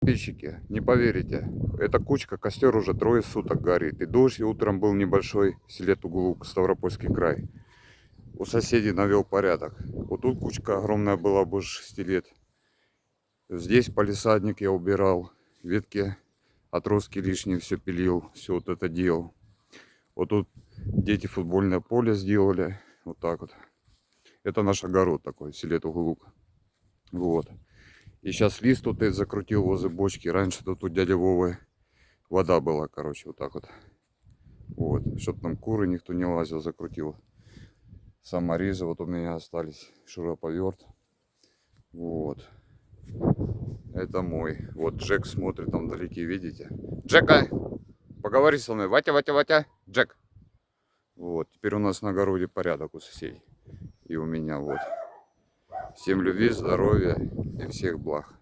Подписчики, не поверите, эта кучка, костер уже 3 суток горит. И дождь и утром был небольшой в селе Тугулук, Ставропольский край. У соседей навел порядок. Вот тут кучка огромная была, больше 6 лет. Здесь палисадник я убирал, ветки, отростки лишние все пилил, все вот это делал. Вот тут дети футбольное поле сделали, вот так вот. Это наш огород такой в селе Тугулук. Вот. И сейчас лист тут я закрутил возле бочки. Раньше тут у дяди Вовы вода была, короче, вот так вот. Вот. Чтоб там куры никто не лазил, закрутил. Саморезы вот у меня остались. Шуруповерт. Вот. Это мой. Вот Джек смотрит там вдалеке, видите? Джека! Поговори со мной. Ватя, Ватя, Ватя. Джек. Вот. Теперь у нас на огороде порядок у соседей. И у меня вот. Всем любви, здоровья и всех благ.